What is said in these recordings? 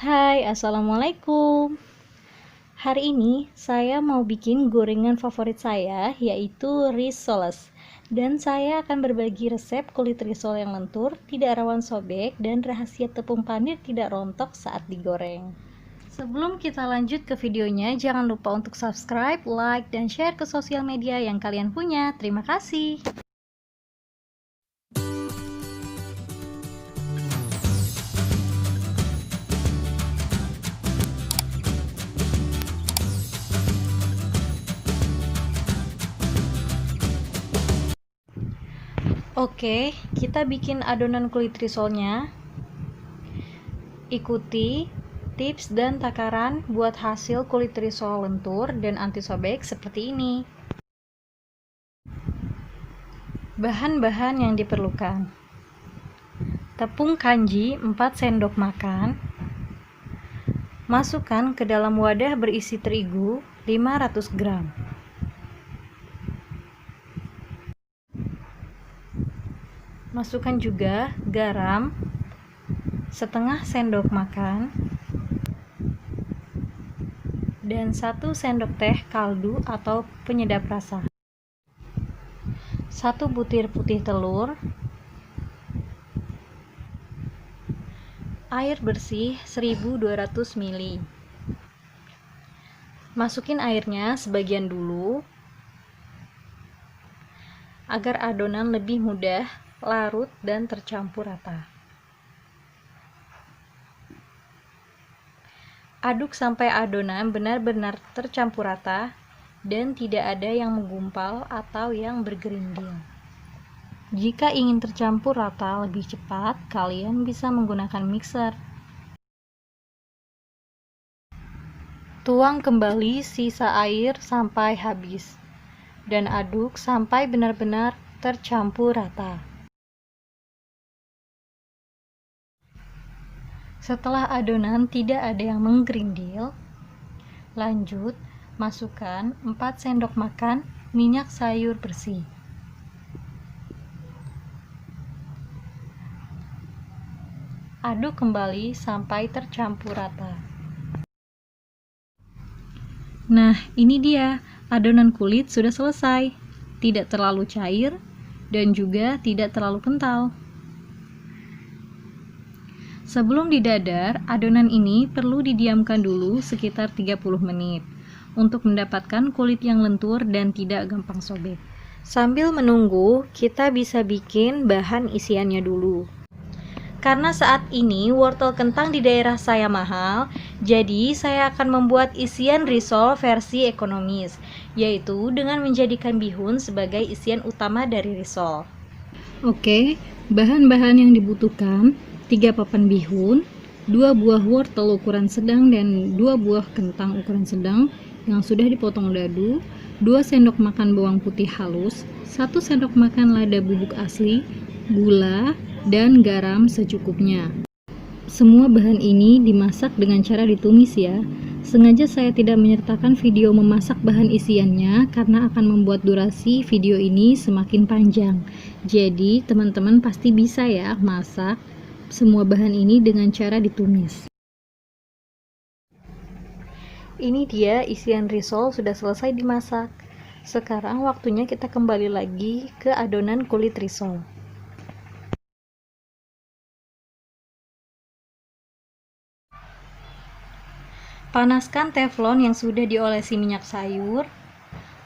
Hai, Assalamualaikum. Hari ini saya mau bikin gorengan favorit saya, yaitu risoles. Dan saya akan berbagi resep kulit risol yang lentur, tidak rawan sobek, dan rahasia tepung panir tidak rontok saat digoreng. Sebelum kita lanjut ke videonya, jangan lupa untuk subscribe, like, dan share ke sosial media yang kalian punya. Terima kasih. Oke, kita bikin adonan kulit risolnya. Ikuti tips dan takaran buat hasil kulit risol lentur dan anti sobek seperti ini. Bahan-bahan yang diperlukan: tepung kanji 4 sendok makan. Masukkan ke dalam wadah berisi terigu 500 gram. Masukkan juga garam setengah sendok makan dan 1 sendok teh kaldu atau penyedap rasa. 1 butir putih telur, air bersih 1200 ml. Masukin airnya sebagian dulu agar adonan lebih mudah larut dan tercampur rata. Aduk sampai adonan benar-benar tercampur rata dan tidak ada yang menggumpal atau yang bergerindil. Jika ingin tercampur rata lebih cepat, kalian bisa menggunakan mixer. Tuang kembali sisa air sampai habis dan aduk sampai benar-benar tercampur rata. Setelah adonan tidak ada yang menggerindil, lanjut masukkan 4 sendok makan minyak sayur bersih. Aduk kembali sampai tercampur rata. Nah, ini dia, adonan kulit sudah selesai. Tidak terlalu cair dan juga tidak terlalu kental. Sebelum didadar, adonan ini perlu didiamkan dulu sekitar 30 menit untuk mendapatkan kulit yang lentur dan tidak gampang sobek. Sambil menunggu, kita bisa bikin bahan isiannya dulu. Karena saat ini wortel kentang di daerah saya mahal, jadi saya akan membuat isian risol versi ekonomis, yaitu dengan menjadikan bihun sebagai isian utama dari risol. Oke, bahan-bahan yang dibutuhkan: 3 papan bihun, 2 buah wortel ukuran sedang dan 2 buah kentang ukuran sedang yang sudah dipotong dadu, 2 sendok makan bawang putih halus, 1 sendok makan lada bubuk asli, gula, dan garam secukupnya. Semua bahan ini dimasak dengan cara ditumis ya. Sengaja saya tidak menyertakan video memasak bahan isiannya karena akan membuat durasi video ini semakin panjang. Jadi teman-teman pasti bisa ya masak semua bahan ini dengan cara ditumis. Ini dia isian risol sudah selesai dimasak. Sekarang waktunya kita kembali lagi ke adonan kulit risol. Panaskan teflon yang sudah diolesi minyak sayur.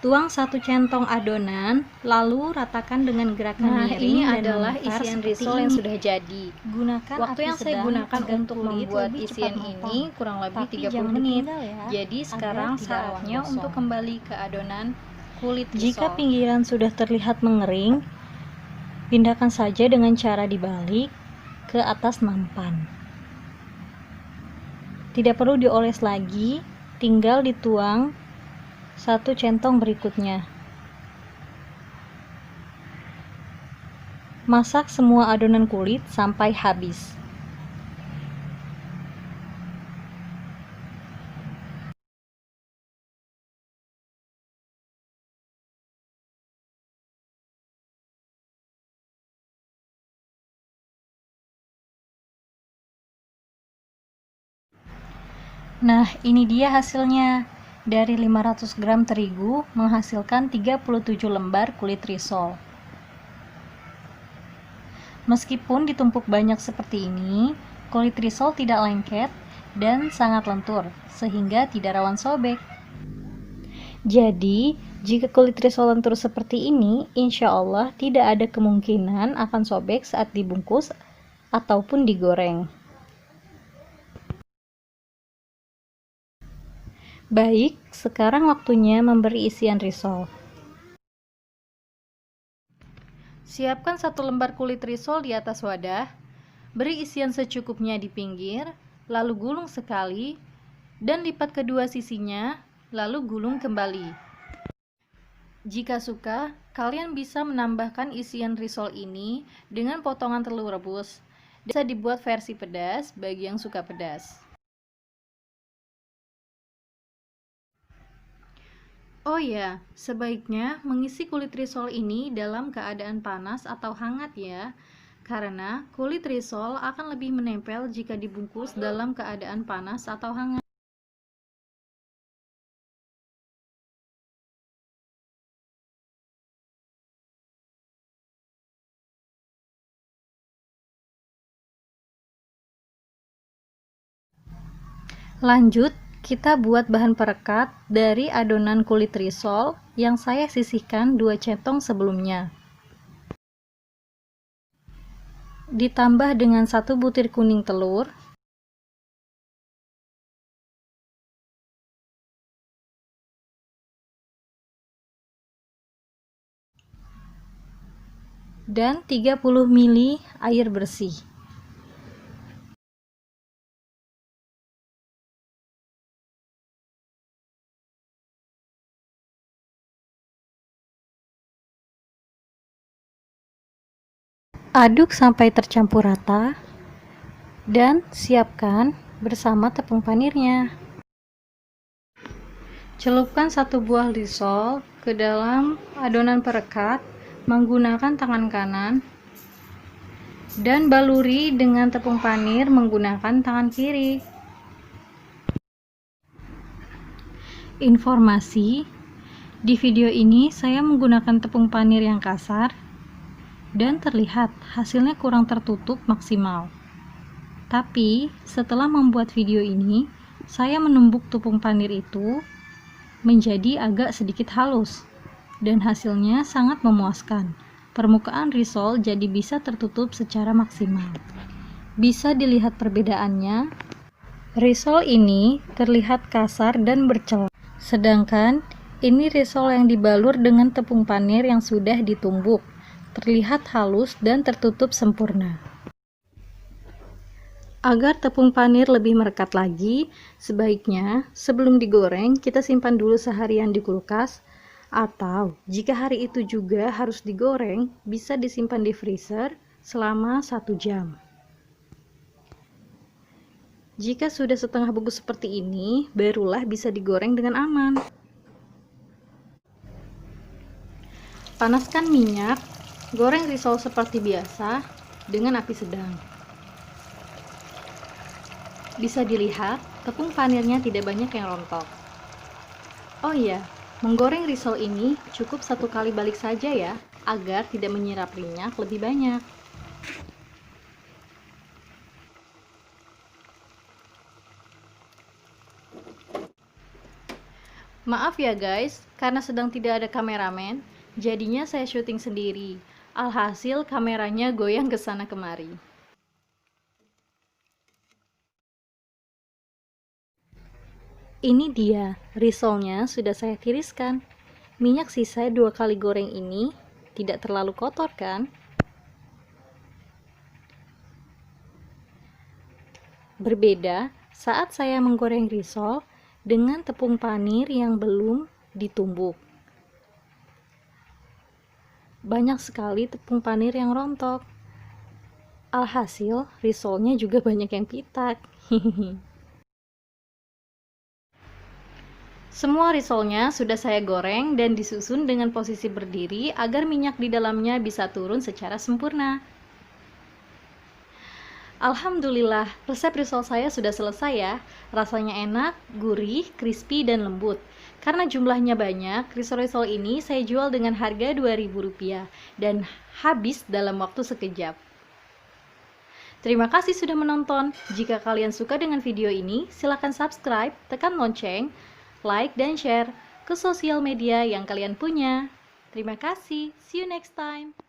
Tuang 1 centong adonan, lalu ratakan dengan gerakan miring. Ini adalah isian risol yang sudah jadi. Gunakan waktu yang saya gunakan untuk membuat isian ini kurang lebih 30 menit. Jadi sekarang saatnya untuk kembali ke adonan kulit risol. Jika pinggiran sudah terlihat mengering, pindahkan saja dengan cara dibalik ke atas nampan. Tidak perlu dioles lagi, tinggal dituang 1 centong berikutnya. Masak semua adonan kulit sampai habis. Nah, ini dia hasilnya. Dari 500 gram terigu menghasilkan 37 lembar kulit risol. Meskipun ditumpuk banyak seperti ini, kulit risol tidak lengket dan sangat lentur, sehingga tidak rawan sobek. Jadi, jika kulit risol lentur seperti ini, insya Allah tidak ada kemungkinan akan sobek saat dibungkus ataupun digoreng. Baik, sekarang waktunya memberi isian risol. Siapkan 1 lembar kulit risol di atas wadah, beri isian secukupnya di pinggir, lalu gulung sekali, dan lipat kedua sisinya, lalu gulung kembali. Jika suka, kalian bisa menambahkan isian risol ini dengan potongan telur rebus. Bisa dibuat versi pedas bagi yang suka pedas. Oh ya, sebaiknya mengisi kulit risol ini dalam keadaan panas atau hangat ya, karena kulit risol akan lebih menempel jika dibungkus dalam keadaan panas atau hangat. Lanjut, kita buat bahan perekat dari adonan kulit risol yang saya sisihkan 2 centong sebelumnya. Ditambah dengan 1 butir kuning telur, dan 30 ml air bersih. Aduk sampai tercampur rata dan siapkan bersama tepung panirnya. Celupkan 1 buah risol ke dalam adonan perekat menggunakan tangan kanan dan baluri dengan tepung panir menggunakan tangan kiri. Informasi, di video ini saya menggunakan tepung panir yang kasar dan terlihat hasilnya kurang tertutup maksimal. Tapi setelah membuat video ini, saya menumbuk tepung panir itu menjadi agak sedikit halus dan hasilnya sangat memuaskan. Permukaan risol jadi bisa tertutup secara maksimal. Bisa dilihat perbedaannya. Risol ini terlihat kasar dan bercelah, sedangkan ini risol yang dibalur dengan tepung panir yang sudah ditumbuk, terlihat halus dan tertutup sempurna. Agar tepung panir lebih merekat lagi, sebaiknya sebelum digoreng kita simpan dulu seharian di kulkas, atau jika hari itu juga harus digoreng, bisa disimpan di freezer selama 1 jam. Jika sudah setengah bungkus seperti ini, barulah bisa digoreng dengan aman. Panaskan minyak, goreng risol seperti biasa dengan api sedang. Bisa dilihat, tepung panirnya tidak banyak yang rontok. Oh iya, menggoreng risol ini cukup 1 kali balik saja ya, agar tidak menyerap minyak lebih banyak. Maaf ya guys, karena sedang tidak ada kameramen, jadinya saya syuting sendiri. Alhasil kameranya goyang ke sana kemari. Ini dia, risolnya sudah saya tiriskan. Minyak sisa 2 kali goreng ini tidak terlalu kotor kan? Berbeda saat saya menggoreng risol dengan tepung panir yang belum ditumbuk. Banyak sekali tepung panir yang rontok. Alhasil, risolnya juga banyak yang pitak. Semua risolnya sudah saya goreng dan disusun dengan posisi berdiri agar minyak di dalamnya bisa turun secara sempurna. Alhamdulillah, resep risol saya sudah selesai ya. Rasanya enak, gurih, crispy, dan lembut. Karena jumlahnya banyak, risol-risol ini saya jual dengan harga Rp2.000 dan habis dalam waktu sekejap. Terima kasih sudah menonton. Jika kalian suka dengan video ini, silakan subscribe, tekan lonceng, like, dan share ke sosial media yang kalian punya. Terima kasih. See you next time.